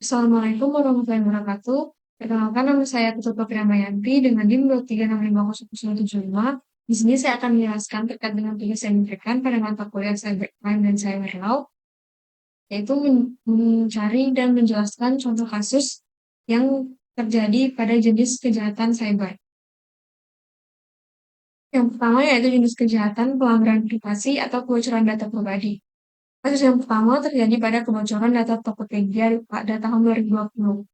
Assalamualaikum warahmatullahi wabarakatuh. Perkenalkan nama saya Putu Fitriamayanti dengan NIM 2365075. Di sini saya akan menjelaskan terkait dengan tugas yang diberikan pada mata kuliah Cybercrime dan Cyber Law, yaitu mencari dan menjelaskan contoh kasus yang terjadi pada jenis kejahatan cyber. Yang pertama yaitu jenis kejahatan pelanggaran privasi atau kebocoran data pribadi. Kasus yang pertama terjadi pada kebocoran data Tokopedia pada tahun 2020.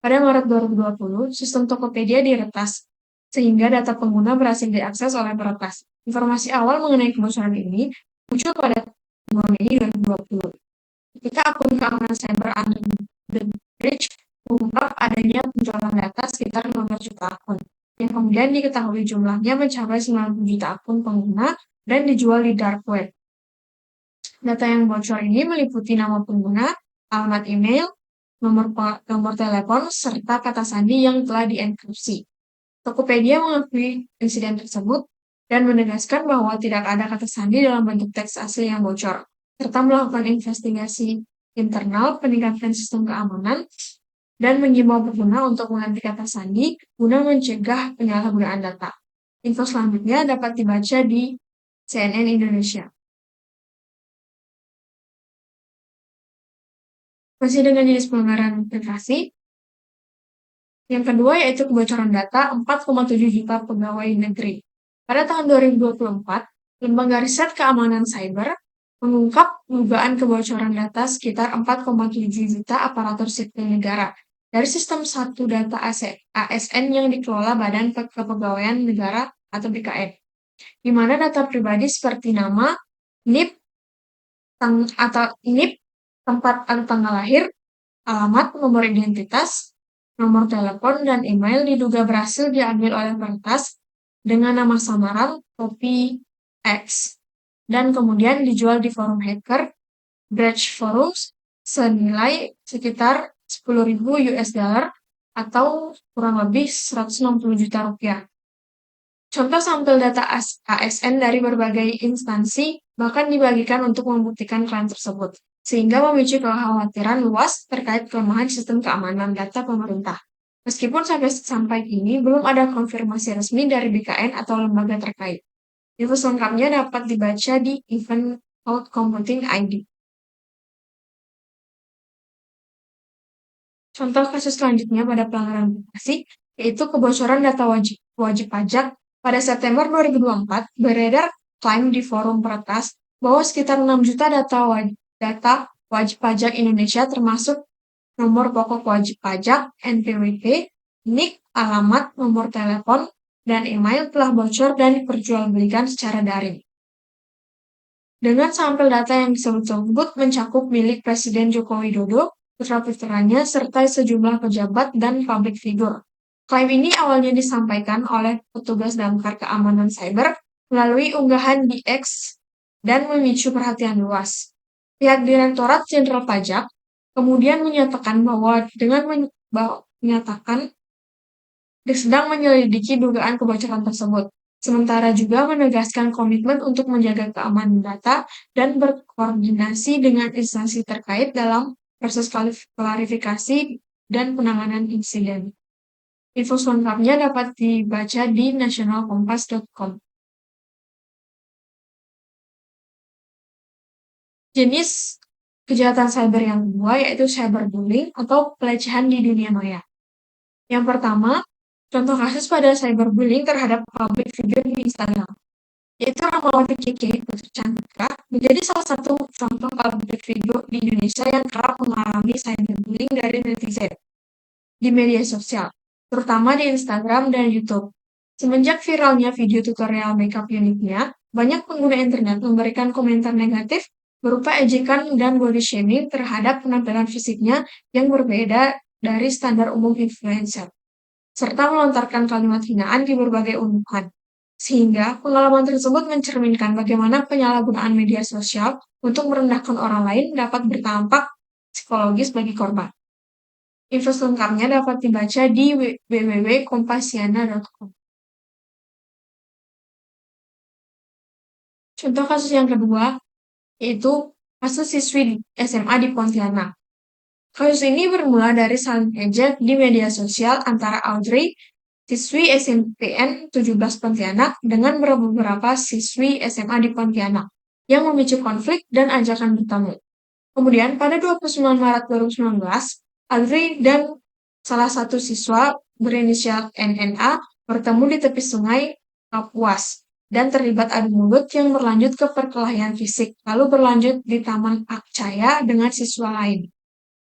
Pada Maret 2020, sistem Tokopedia diretas, sehingga data pengguna berhasil diakses oleh peretas. Informasi awal mengenai kebocoran ini muncul pada 2 Mei 2020, ketika akun keamanan cyber Under the Bridge mengungkap adanya penjualan data sekitar 15 juta akun, yang kemudian diketahui jumlahnya mencapai 90 juta akun pengguna dan dijual di dark web. Data yang bocor ini meliputi nama pengguna, alamat email, nomor telepon, serta kata sandi yang telah dienkripsi. Tokopedia mengakui insiden tersebut dan menegaskan bahwa tidak ada kata sandi dalam bentuk teks asli yang bocor, serta melakukan investigasi internal, peningkatan sistem keamanan, dan mengimbau pengguna untuk mengganti kata sandi guna mencegah penyalahgunaan data. Info selanjutnya dapat dibaca di CNN Indonesia. Masih dengan jenis pelanggaran privasi, yang kedua yaitu kebocoran data 4,7 juta pegawai negeri. Pada tahun 2024, Lembaga Riset Keamanan Cyber mengungkap dugaan kebocoran data sekitar 4,7 juta aparatur sipil negara dari sistem satu data ASN yang dikelola Badan Kepegawaian Negara atau BKN, di mana data pribadi seperti nama, NIP, tempat atau tanggal lahir, alamat, nomor identitas, nomor telepon, dan email diduga berhasil diambil oleh peretas dengan nama samaran Topi X dan kemudian dijual di forum hacker Breach Forums senilai sekitar 10.000 US dollar atau kurang lebih 160 juta rupiah. Contoh sampel data ASN dari berbagai instansi bahkan dibagikan untuk membuktikan klaim tersebut, sehingga memicu kekhawatiran luas terkait kelemahan sistem keamanan data pemerintah. Meskipun sampai kini belum ada konfirmasi resmi dari BKN atau lembaga terkait. Info selengkapnya dapat dibaca di Event Cloud Computing ID. Contoh kasus selanjutnya pada pelanggaran privasi, yaitu kebocoran data wajib pajak. Pada September 2024, beredar klaim di forum peretas bahwa sekitar 6 juta data wajib pajak Indonesia termasuk nomor pokok wajib pajak, NPWP, NIK, alamat, nomor telepon, dan email telah bocor dan diperjualbelikan secara daring. Dengan sampel data yang disebut mencakup milik Presiden Joko Widodo, putra-putranya, serta sejumlah pejabat dan public figure. Klaim ini awalnya disampaikan oleh petugas damkar keamanan cyber melalui unggahan di X dan memicu perhatian luas. Pihak Direktorat Jenderal Pajak kemudian menyatakan bahwa sedang menyelidiki dugaan kebocoran tersebut. Sementara juga menegaskan komitmen untuk menjaga keamanan data dan berkoordinasi dengan instansi terkait dalam proses klarifikasi dan penanganan insiden. Info selengkapnya dapat dibaca di nationalkompas.com. Jenis kejahatan cyber yang kedua yaitu cyberbullying atau pelecehan di dunia maya. Yang pertama, contoh kasus pada cyberbullying terhadap public figure di Instagram, yaitu Rahmawati Kiki Putri Chandra menjadi salah satu contoh public figure di Indonesia yang kerap mengalami cyberbullying dari netizen di media sosial, terutama di Instagram dan YouTube. Semenjak viralnya video tutorial makeup uniknya, banyak pengguna internet memberikan komentar negatif berupa ejekan dan body shaming terhadap penampilan fisiknya yang berbeda dari standar umum influencer, serta melontarkan kalimat hinaan di berbagai unggahan. Sehingga pengalaman tersebut mencerminkan bagaimana penyalahgunaan media sosial untuk merendahkan orang lain dapat berdampak psikologis bagi korban. Info selengkapnya dapat dibaca di www.kompasiana.com. Contoh kasus yang kedua yaitu kasus siswi SMA di Pontianak. Kasus ini bermula dari saling ejek di media sosial antara Audrey, siswi SMPN 17 Pontianak, dengan beberapa siswi SMA di Pontianak, yang memicu konflik dan ajakan bertemu. Kemudian pada 29 Maret 2019, Audrey dan salah satu siswa berinisial NNA bertemu di tepi sungai Kapuas dan terlibat adu mulut yang berlanjut ke perkelahian fisik, lalu berlanjut di Taman Akcaya dengan siswa lain.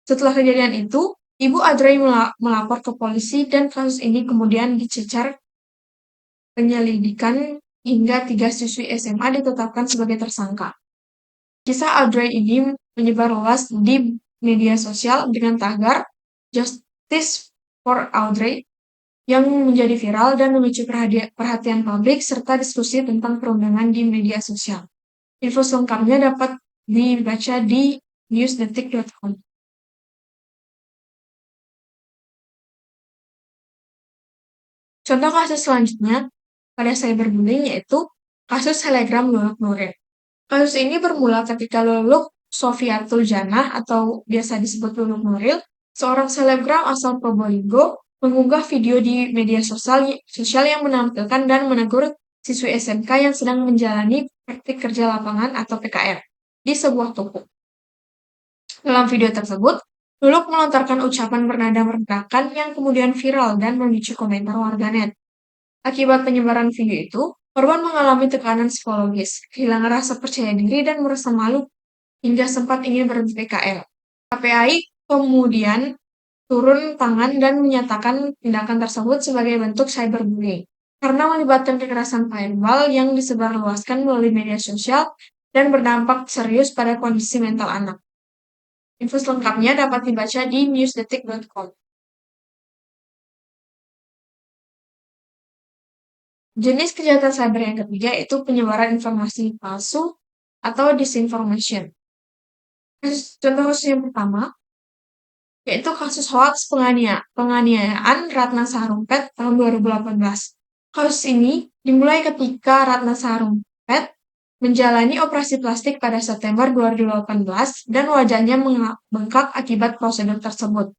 Setelah kejadian itu, Ibu Audrey melapor ke polisi dan kasus ini kemudian dicecar penyelidikan hingga 3 siswi SMA ditetapkan sebagai tersangka. Kisah Audrey ini menyebar luas di media sosial dengan tagar "Justice for Audrey" yang menjadi viral dan memicu perhatian publik serta diskusi tentang perundangan di media sosial. Info selengkapnya dapat dibaca di newsdetik.com. Contoh kasus selanjutnya pada cyberbullying yaitu kasus Telegram Luluk Nuril. Kasus ini bermula ketika Luluk Sofiatul Janah atau biasa disebut Luluk Nuril, seorang selebgram asal Probolinggo, mengunggah video di media sosial yang menampilkan dan menegur siswi SMK yang sedang menjalani praktik kerja lapangan atau PKR di sebuah toko. Dalam video tersebut, Luluk melontarkan ucapan bernada merendahkan yang kemudian viral dan memicu komentar warganet. Akibat penyebaran video itu, korban mengalami tekanan psikologis, kehilangan rasa percaya diri, dan merasa malu hingga sempat ingin berhenti PKL. KPAI kemudian turun tangan dan menyatakan tindakan tersebut sebagai bentuk cyberbullying karena melibatkan kekerasan verbal yang disebarluaskan melalui media sosial dan berdampak serius pada kondisi mental anak. Info selengkapnya dapat dibaca di newsdetik.com. Jenis kejahatan cyber yang ketiga yaitu penyebaran informasi palsu atau disinformation. Contoh kasus yang pertama yaitu kasus hoax penganiayaan Ratna Sarumpait tahun 2018. Kasus ini dimulai ketika Ratna Sarumpait menjalani operasi plastik pada September 2018 dan wajahnya bengkak akibat prosedur tersebut.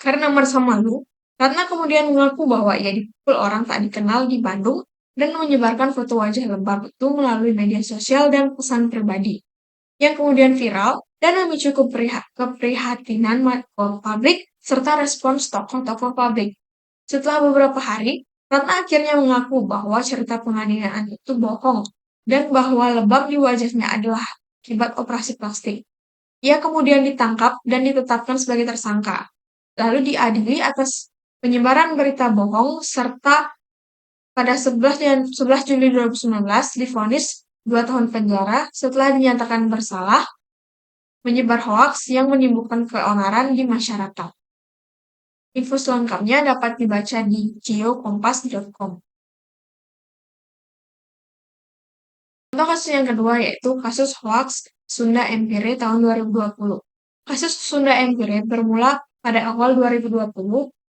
Karena merasa malu, Ratna kemudian mengaku bahwa ia dipukul orang tak dikenal di Bandung dan menyebarkan foto wajah lebam itu melalui media sosial dan pesan pribadi, yang kemudian viral dan memicu keprihatinan publik serta respons tokoh-tokoh publik. Setelah beberapa hari, Ratna akhirnya mengaku bahwa cerita penganiayaan itu bohong dan bahwa lebam di wajahnya adalah akibat operasi plastik. Ia kemudian ditangkap dan ditetapkan sebagai tersangka, lalu diadili atas penyebaran berita bohong serta pada 11 Juli 2019 divonis 2 tahun penjara setelah dinyatakan bersalah menyebar hoaks yang menimbulkan keonaran di masyarakat. Info selengkapnya dapat dibaca di geokompas.com. Contoh kasus yang kedua yaitu kasus hoaks Sunda Empire tahun 2020. Kasus Sunda Empire bermula pada awal 2020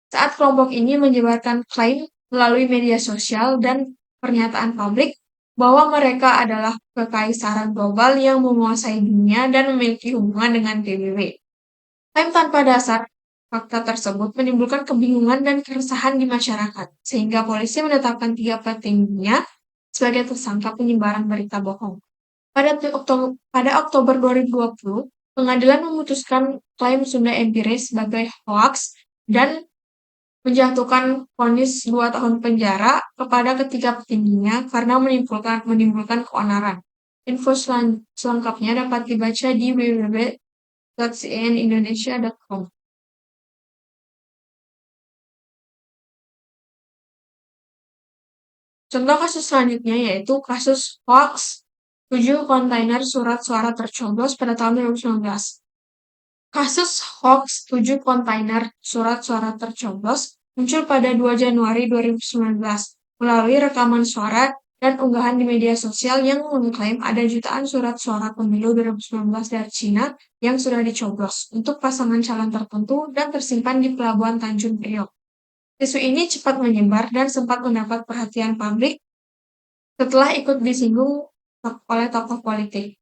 saat kelompok ini menyebarkan klaim melalui media sosial dan pernyataan publik bahwa mereka adalah kekaisaran global yang menguasai dunia dan memiliki hubungan dengan PBB. Klaim tanpa dasar fakta tersebut menimbulkan kebingungan dan keresahan di masyarakat, sehingga polisi menetapkan 3 petingginya sebagai tersangka penyebaran berita bohong. Pada Oktober 2020, pengadilan memutuskan klaim Sunda Empire sebagai hoaks dan menjatuhkan vonis 2 tahun penjara kepada ketiga petingginya karena menimbulkan keonaran. Info selengkapnya dapat dibaca di www.cnindonesia.com. Contoh kasus selanjutnya yaitu kasus hoax 7 kontainer surat suara tercoblos pada tahun 2019. Kasus hoax 7 kontainer surat suara tercoblos muncul pada 2 Januari 2019 melalui rekaman suara dan unggahan di media sosial yang mengklaim ada jutaan surat suara pemilu 2019 dari Cina yang sudah dicoblos untuk pasangan calon tertentu dan tersimpan di Pelabuhan Tanjung Priok. Isu ini cepat menyebar dan sempat mendapat perhatian publik setelah ikut disinggung oleh tokoh politik.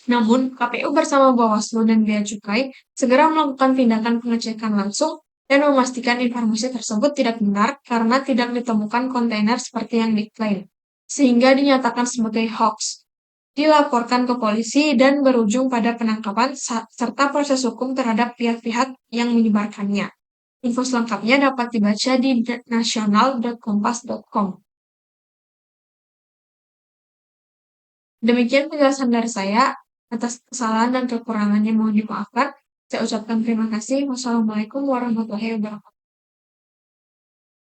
Namun, KPU bersama Bawaslu dan Bea Cukai segera melakukan tindakan pengecekan langsung dan memastikan informasi tersebut tidak benar karena tidak ditemukan kontainer seperti yang diklaim, sehingga dinyatakan sebagai hoax, dilaporkan ke polisi dan berujung pada penangkapan serta proses hukum terhadap pihak-pihak yang menyebarkannya. Info selengkapnya dapat dibaca di nasional.kompas.com. Demikian penjelasan dari saya. Atas kesalahan dan kekurangannya mohon dimaafkan. Saya ucapkan terima kasih. Wassalamualaikum warahmatullahi wabarakatuh.